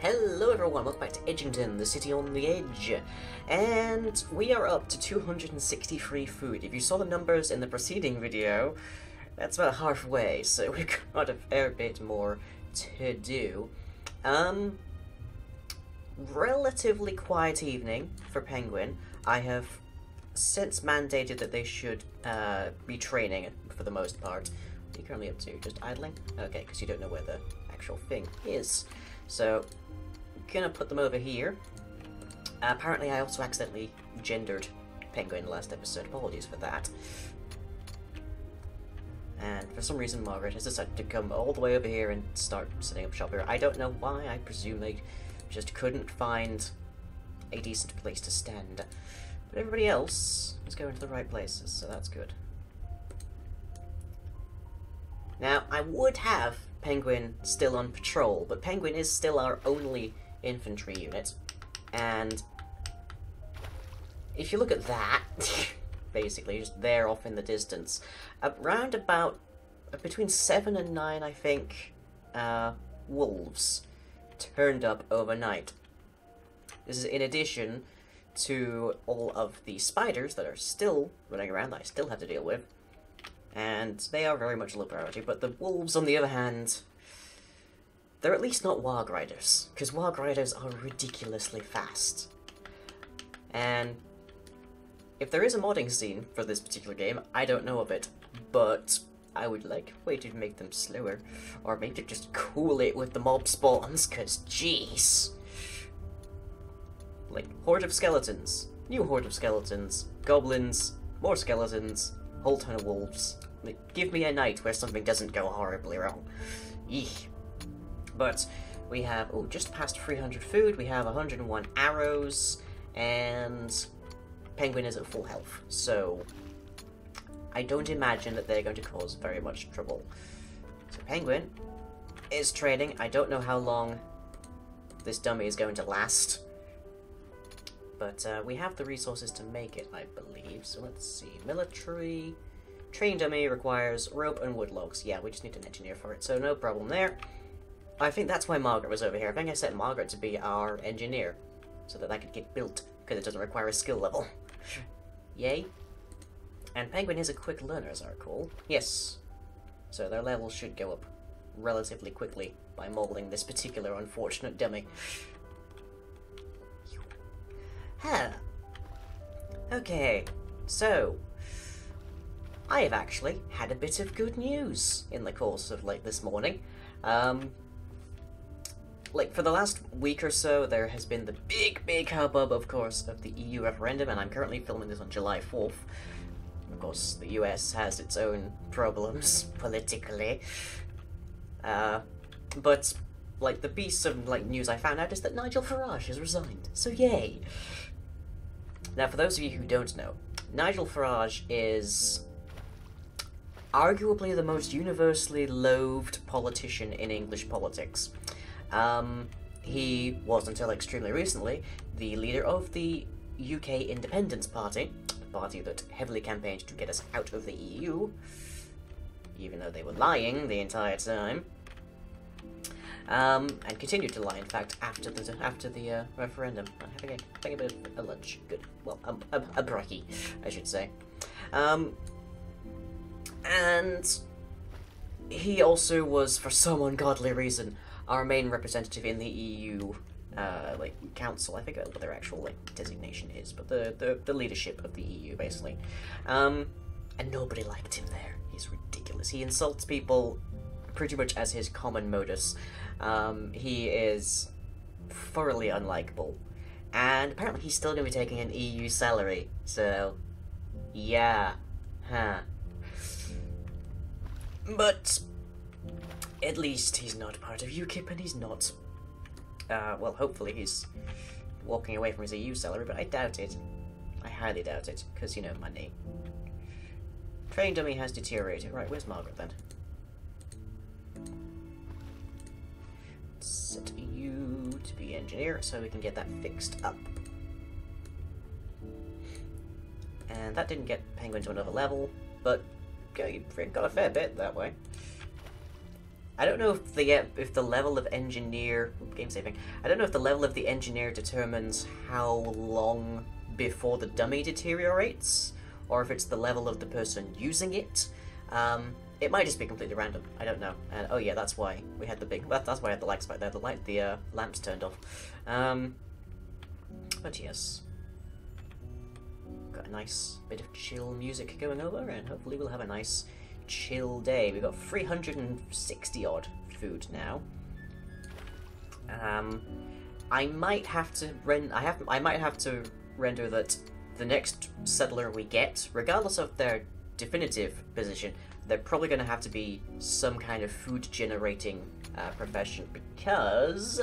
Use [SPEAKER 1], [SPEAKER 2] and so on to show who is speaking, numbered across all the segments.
[SPEAKER 1] Hello everyone, welcome back to Edgington, the city on the edge. And we are up to 263 food. If you saw the numbers in the preceding video, that's about halfway, so we've got a fair bit more to do. Relatively quiet evening for Penguin. I have since mandated that they should be training for the most part. What are you currently up to? Just idling? Okay, because you don't know where the actual thing is. So, gonna put them over here. Apparently I also accidentally gendered Penguin last episode. Apologies for that. And for some reason Margaret has decided to come all the way over here and start setting up shop here. I don't know why. I presume they just couldn't find a decent place to stand. But everybody else is going to the right places, so that's good. Now, I would have Penguin still on patrol, but Penguin is still our only infantry unit, and if you look at that, basically just there off in the distance, around about between 7 and 9, I think, wolves turned up overnight. This is in addition to all of the spiders that are still running around that I still have to deal with. And they are very much low priority, but the wolves, on the other hand, they're at least not Warg Riders, because Warg Riders are ridiculously fast. And if there is a modding scene for this particular game, I don't know of it, but I would like a way to make them slower, or maybe just cool it with the mob spawns, because jeez. Like, horde of skeletons, new horde of skeletons, goblins, more skeletons, whole ton of wolves. Like, give me a night where something doesn't go horribly wrong. Eek. But we have, oh, just past 300 food, we have 101 arrows, and Penguin is at full health, so I don't imagine that they're going to cause very much trouble. So Penguin is training. I don't know how long this dummy is going to last, but we have the resources to make it, I believe. So let's see. Military train dummy requires rope and wood logs. Yeah, we just need an engineer for it, so no problem there. I think that's why Margaret was over here. I think I set Margaret to be our engineer, so that could get built, because it doesn't require a skill level. Yay. And Penguin is a quick learner, as I recall. Yes. So their level should go up relatively quickly by molding this particular unfortunate dummy. Huh. Okay, so I have actually had a bit of good news in the course of, like, this morning. Like, for the last week or so, there has been the big hubbub, of course, of the EU referendum, and I'm currently filming this on July 4th. Of course, the US has its own problems, politically. But, like, the piece of, like, news I found out is that Nigel Farage has resigned, so yay! Now, for those of you who don't know, Nigel Farage is arguably the most universally loathed politician in English politics. He was, until extremely recently, the leader of the UK Independence Party, a party that heavily campaigned to get us out of the EU, even though they were lying the entire time, and continued to lie, in fact, after the referendum. I'm having a bit of a lunch. Good. Well, a brekkie, I should say. And he also was, for some ungodly reason, our main representative in the EU, like, council. I forget what their actual, like, designation is, but the leadership of the EU, basically. And nobody liked him there. He's ridiculous. He insults people pretty much as his common modus. He is thoroughly unlikable. And apparently he's still going to be taking an EU salary, so yeah. Huh. But at least he's not part of UKIP, and he's not, well, hopefully he's walking away from his EU salary, but I doubt it. I highly doubt it, because, you know, money. Train dummy has deteriorated. Right, where's Margaret, then? Set you to be engineer, so we can get that fixed up. And that didn't get Penguin to another level, but got a fair bit that way. I don't know if the level of engineer game saving. I don't know if the level of the engineer determines how long before the dummy deteriorates, or if it's the level of the person using it. It might just be completely random. I don't know. And oh yeah, that's why we had the big. That's why I had the lights back there. The lamps turned off. But yes, got a nice bit of chill music going over, and hopefully we'll have a nice chill day. We've got 360 odd food now. I might have to render that the next settler we get, regardless of their definitive position, they're probably going to have to be some kind of food generating profession, because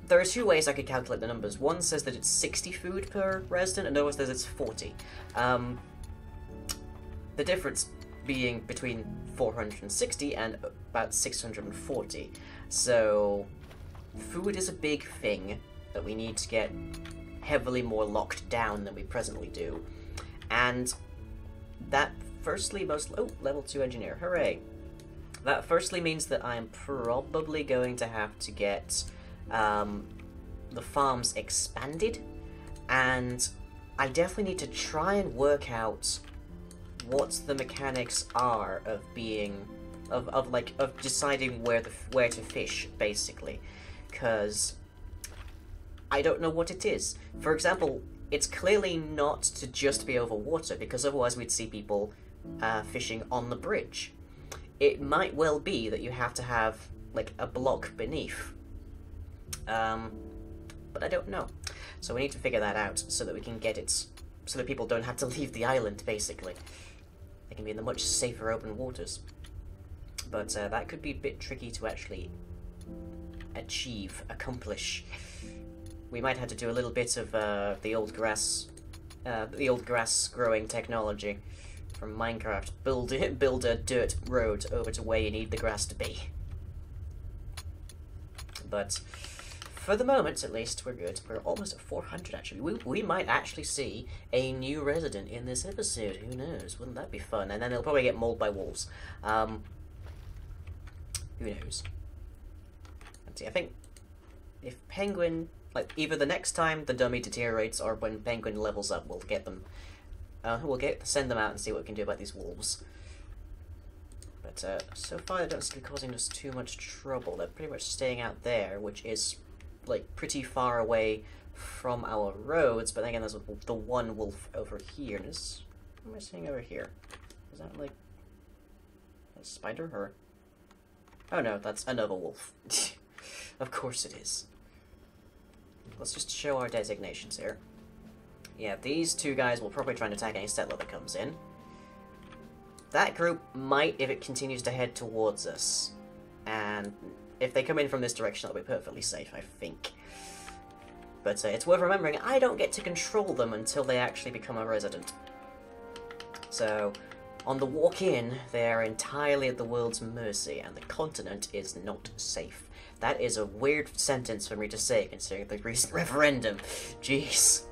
[SPEAKER 1] there are two ways I could calculate the numbers. One says that it's 60 food per resident, and another says it's 40. The difference being between 460 and about 640. So food is a big thing that we need to get heavily more locked down than we presently do. And that firstly level 2 engineer, hooray. That firstly means that I'm probably going to have to get the farms expanded, and I definitely need to try and work out what the mechanics are of being of deciding where to fish, basically, because I don't know what it is. For example, it's clearly not to just be over water, because otherwise we'd see people fishing on the bridge. It might well be that you have to have like a block beneath, but I don't know. So we need to figure that out so that we can get it, so that people don't have to leave the island, basically. They can be in the much safer open waters. But that could be a bit tricky to actually accomplish. We might have to do a little bit of the old grass growing technology from Minecraft. Build a dirt road over to where you need the grass to be. But for the moment, at least, we're good. We're almost at 400, actually. We might actually see a new resident in this episode. Who knows? Wouldn't that be fun? And then they'll probably get mauled by wolves. Who knows? Let's see, I think if Penguin, like, either the next time the dummy deteriorates or when Penguin levels up, we'll get them. Send them out and see what we can do about these wolves. But so far they don't seem to be causing us too much trouble. They're pretty much staying out there, which is like pretty far away from our roads. But then again, there's the one wolf over here. What am I seeing over here? Is that like a spider or? Oh no, that's another wolf. Of course it is. Let's just show our designations here. Yeah, these two guys will probably try and attack any settler that comes in. That group might, if it continues to head towards us. And if they come in from this direction, that'll be perfectly safe, I think. But it's worth remembering, I don't get to control them until they actually become a resident. So, on the walk in, they are entirely at the world's mercy, and the continent is not safe. That is a weird sentence for me to say, considering the recent referendum. Jeez.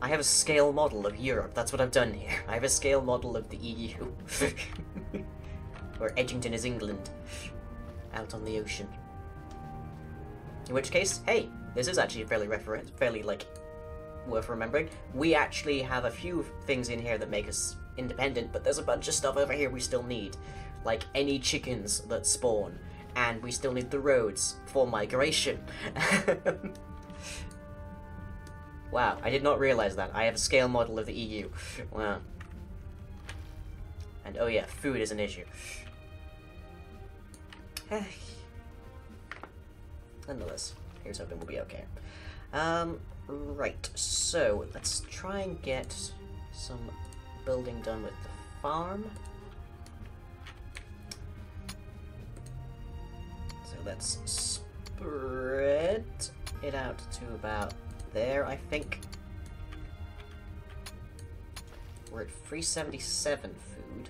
[SPEAKER 1] I have a scale model of Europe, that's what I've done here. I have a scale model of the EU. Where Edgington is England. Out on the ocean. In which case, hey, this is actually fairly like, worth remembering. We actually have a few things in here that make us independent, but there's a bunch of stuff over here we still need. Like any chickens that spawn, and we still need the roads for migration. Wow, I did not realize that. I have a scale model of the EU. Wow. And oh yeah, food is an issue. Nonetheless, here's hoping we'll be okay. Right, so let's try and get some building done with the farm. So let's spread it out to about there, I think. We're at 377 food.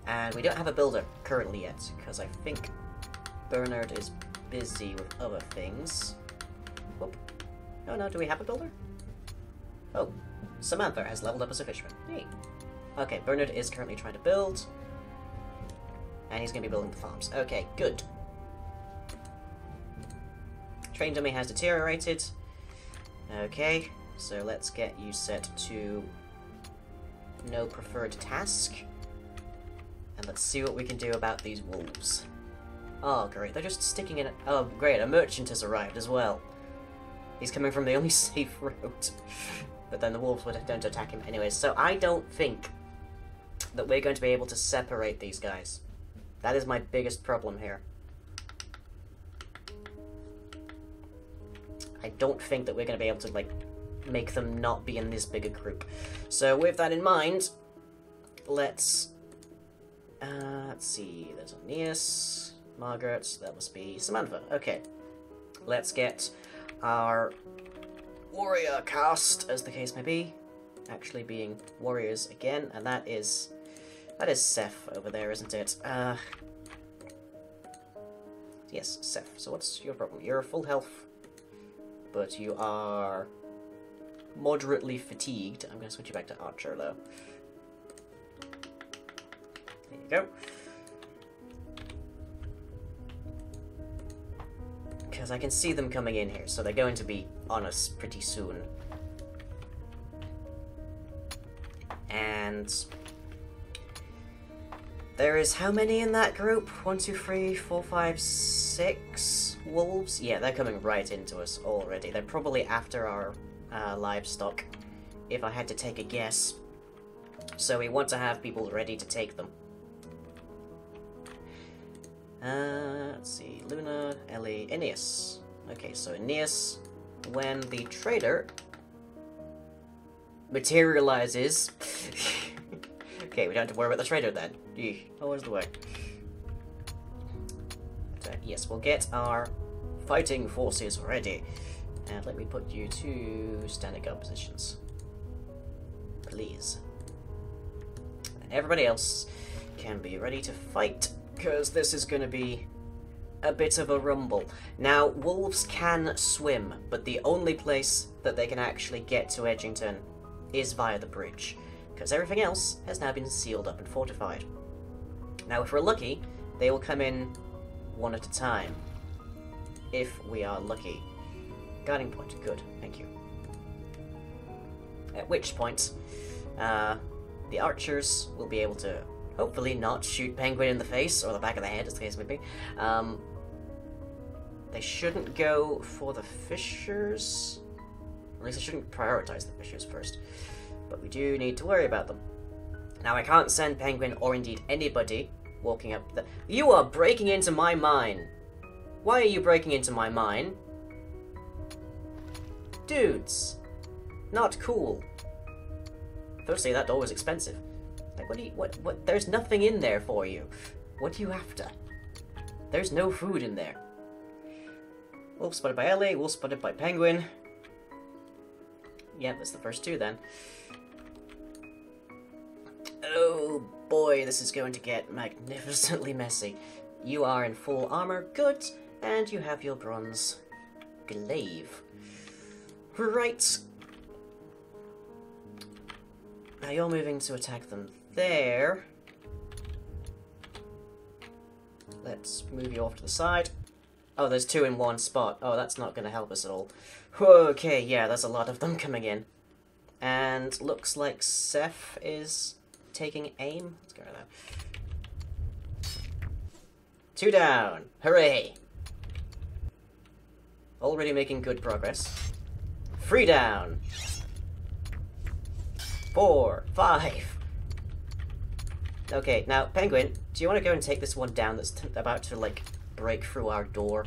[SPEAKER 1] And we don't have a builder currently yet, because I think Bernard is busy with other things. Whoop. Oh no, do we have a builder? Oh, Samantha has leveled up as a fisherman. Hey. Okay, Bernard is currently trying to build. And he's going to be building the farms. Okay, good. Train dummy has deteriorated. Okay, so let's get you set to no preferred task. And let's see what we can do about these wolves. Oh, great, they're just sticking in it. Oh, great, a merchant has arrived as well. He's coming from the only safe route. But then the wolves don't attack him anyways. So I don't think that we're going to be able to separate these guys. That is my biggest problem here. I don't think that we're going to be able to, like, make them not be in this bigger group. So with that in mind, let's see, there's Aeneas, Margaret, that must be Samantha. Okay, let's get our warrior cast, as the case may be, actually being warriors again, and that is Seth over there, isn't it? Yes, Seth. So what's your problem? You're full health, but you are moderately fatigued. I'm going to switch you back to Archer, though. There you go. Because I can see them coming in here, so they're going to be on us pretty soon. And there is how many in that group? 1, 2, 3, 4, 5, 6 wolves? Yeah, they're coming right into us already. They're probably after our livestock, if I had to take a guess. So we want to have people ready to take them. Let's see, Luna, Ellie, Aeneas. Okay, so Aeneas, when the trader materializes... Okay, we don't have to worry about the trader then. Always the way. Yes, we'll get our fighting forces ready. And let me put you to standing guard positions. Please. Everybody else can be ready to fight, because this is going to be a bit of a rumble. Now, wolves can swim, but the only place that they can actually get to Edgington is via the bridge, because everything else has now been sealed up and fortified. Now, if we're lucky, they will come in one at a time. If we are lucky. Guarding point, good, thank you. At which point, the archers will be able to hopefully not shoot Penguin in the face, or the back of the head, as the case may be. They shouldn't go for the fishers. Or at least they shouldn't prioritize the fishers first. But we do need to worry about them. Now, I can't send Penguin, or indeed anybody, walking up the... You are breaking into my mine! Why are you breaking into my mine? Dudes! Not cool. Firstly, that door was expensive. Like, what, there's nothing in there for you. What are you after? There's no food in there. Wolf spotted by Ellie, wolf spotted by Penguin. Yeah, that's the first two then. Oh boy, this is going to get magnificently messy. You are in full armor, good, and you have your bronze glaive. Right. Now you're moving to attack them there. Let's move you off to the side. Oh, there's two in one spot. Oh, that's not going to help us at all. Okay, yeah, there's a lot of them coming in. And looks like Seth is taking aim. Let's go with that. 2 down. Hooray! Already making good progress. 3 down. 4, 5. Okay, now, Penguin, do you want to go and take this one down that's about to, like, break through our door?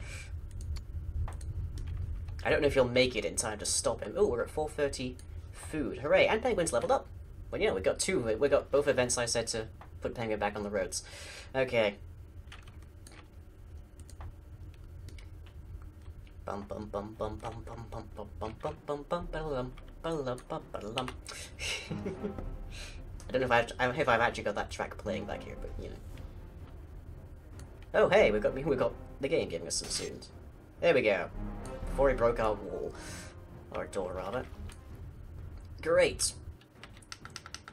[SPEAKER 1] I don't know if you'll make it in time to stop him. Oh, we're at 4:30 food. Hooray, and Penguin's leveled up. Well, yeah, we got both events I said to put Penguin back on the roads. Okay. Bum bum bum bum bum bum bum bum bum bum bum bum bum bum. I don't know if I've actually got that track playing back here, but you know. Oh hey, we got the game giving us some students. There we go. Before he broke our wall, or door rather. Great.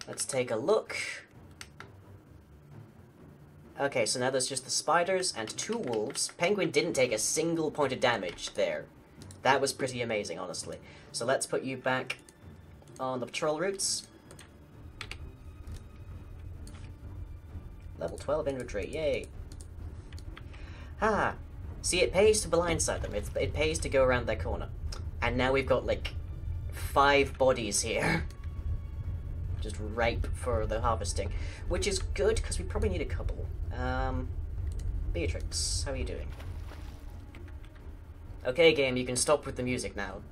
[SPEAKER 1] Let's take a look. Okay, so now there's just the spiders and 2 wolves. Penguin didn't take a single point of damage there. That was pretty amazing, honestly. So let's put you back on the patrol routes. Level 12 infantry, yay. Ah, see, it pays to blindside them. It pays to go around their corner. And now we've got, like, 5 bodies here. Just ripe for the harvesting. Which is good, because we probably need a couple. Beatrix, how are you doing? Okay, game, you can stop with the music now.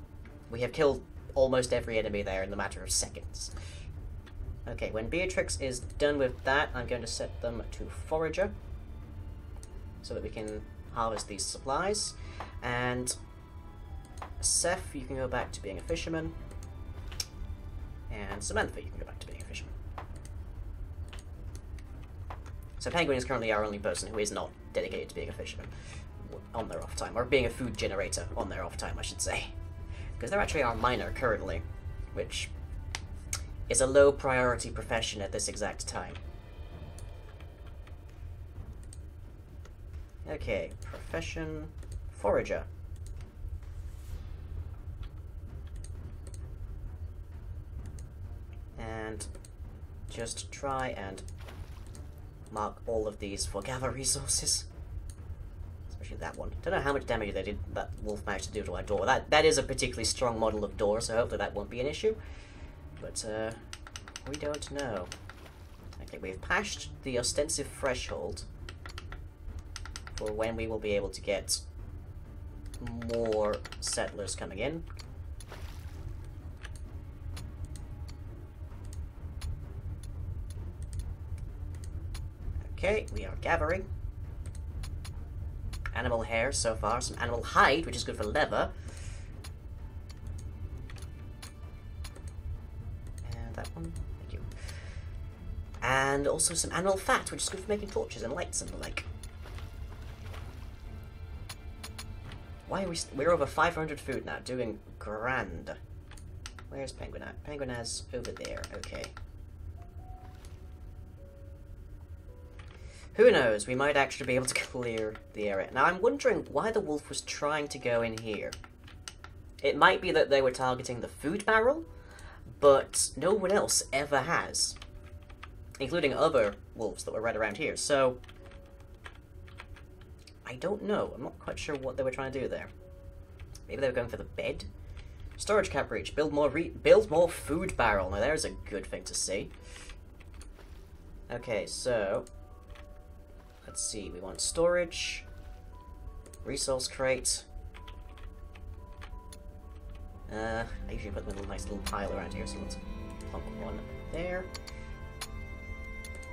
[SPEAKER 1] We have killed almost every enemy there in the matter of seconds. Okay, when Beatrix is done with that, I'm going to set them to Forager, so that we can harvest these supplies. And Seth, you can go back to being a fisherman. And Samantha, you can go back to being a fisherman. So Penguin is currently our only person who is not dedicated to being a fisherman on their off time, or being a food generator on their off time, I should say. Because they're actually our miner currently, which is a low priority profession at this exact time. Okay, profession, forager. And just try and mark all of these for gather resources. Especially that one. Don't know how much damage that wolf managed to do to our door. That is a particularly strong model of door, so hopefully that won't be an issue. But we don't know. Okay, we've passed the ostensive threshold for when we will be able to get more settlers coming in. Okay, we are gathering. Animal hair so far, some animal hide, which is good for leather. And that one, thank you. And also some animal fat, which is good for making torches and lights and the like. Why are we're over 500 food now, doing grand. Where's Penguin at? Penguin is over there, okay. Who knows, we might actually be able to clear the area. Now, I'm wondering why the wolf was trying to go in here. It might be that they were targeting the food barrel, but no one else ever has. Including other wolves that were right around here, so I don't know. I'm not quite sure what they were trying to do there. Maybe they were going for the bed? Storage cap breach. Build more food barrel. Now, there's a good thing to see. Okay, so let's see, we want storage, resource crate. I usually put them in a nice little pile around here, so let's plunk one there.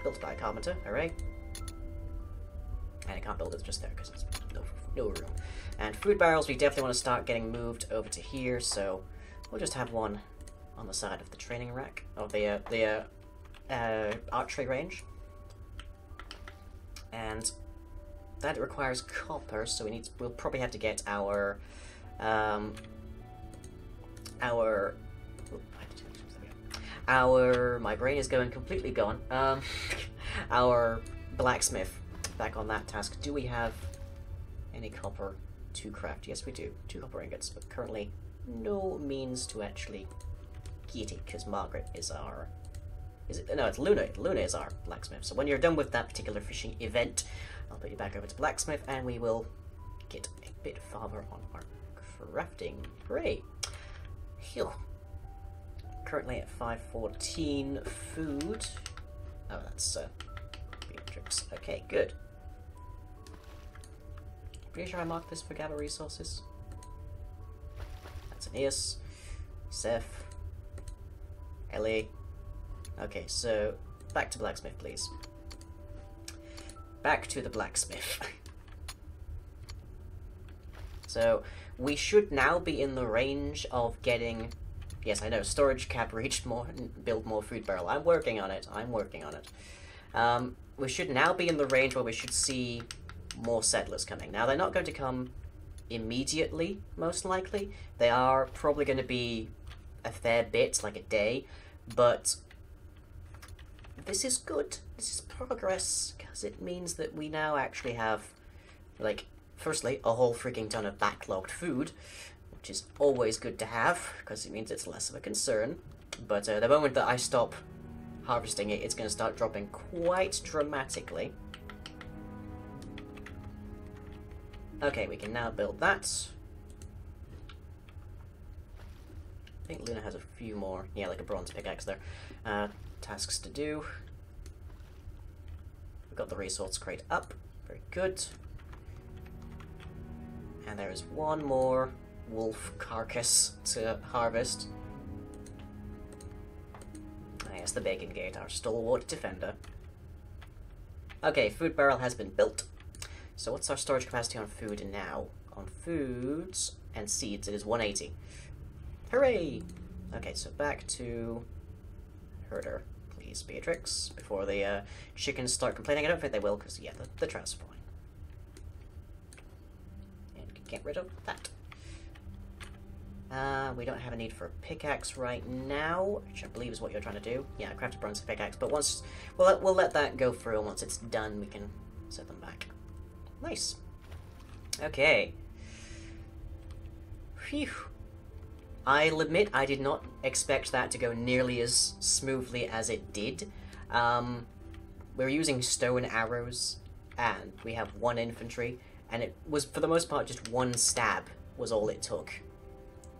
[SPEAKER 1] Built by a carpenter, alright. And I can't build it just there because there's no room. And food barrels, we definitely want to start getting moved over to here, so we'll just have one on the side of the training rack, of the archery range. And that requires copper, so we'll probably have to get our my brain is going completely gone. Our blacksmith back on that task. Do we have any copper to craft? Yes, we do. 2 copper ingots, but currently no means to actually get it because Margaret is our. No, it's Luna. Luna is our blacksmith. So when you're done with that particular fishing event, I'll put you back over to blacksmith, and we will get a bit farther on our crafting. Hooray! Phew. Currently at 514 food. Oh, that's Beatrix. Okay, good. Pretty sure I marked this for gather resources. That's Aeneas, Seth, Ellie. Okay, so back to blacksmith, please. Back to the blacksmith. So we should now be in the range of getting. Yes, I know. Storage cap reached more. Build more food barrel. I'm working on it. I'm working on it. We should now be in the range where we should see more settlers coming. Now they're not going to come immediately, most likely. They are probably going to be a fair bit, like a day, but this is good. This is progress, because it means that we now actually have, like, firstly, a whole freaking ton of backlogged food, which is always good to have, because it means it's less of a concern. But the moment that I stop harvesting it, it's going to start dropping quite dramatically. Okay, we can now build that. I think Luna has a few more, yeah, like a bronze pickaxe there. Tasks to do. We've got the resource crate up. Very good. And there's one more wolf carcass to harvest. Ah, yes, the Bacon Gate, our stalwart defender. Okay, food barrel has been built. So what's our storage capacity on food now? On foods and seeds, it is 180. Hooray! Okay, so back to herder, please, Beatrix, before the chickens start complaining. I don't think they will, because, yeah, the trout's fine. And get rid of that. We don't have a need for a pickaxe right now, which I believe is what you're trying to do. Yeah, craft a bronze pickaxe, but once... We'll let that go through, and once it's done, we can set them back. Nice. Okay. Phew. I'll admit I did not expect that to go nearly as smoothly as it did. We're using stone arrows, and we have one infantry, and it was, for the most part, just one stab was all it took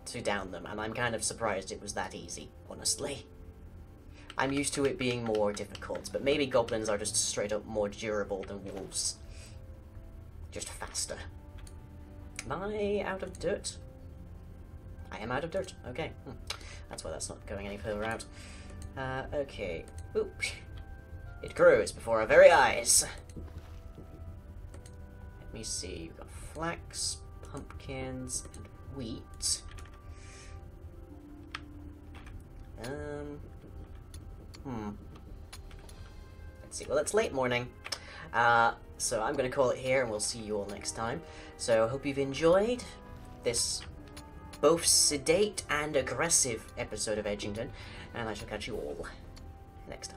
[SPEAKER 1] to down them, and I'm kind of surprised it was that easy, honestly. I'm used to it being more difficult, but maybe goblins are just straight up more durable than wolves. Just faster. Am I out of dirt? I am out of dirt. Okay. That's why that's not going any further out. Okay. Oop. It grows before our very eyes. Let me see. We've got flax, pumpkins, and wheat. Let's see. Well, it's late morning. So I'm going to call it here, and we'll see you all next time. So I hope you've enjoyed this both sedate and aggressive episode of Edgington, and I shall catch you all next time.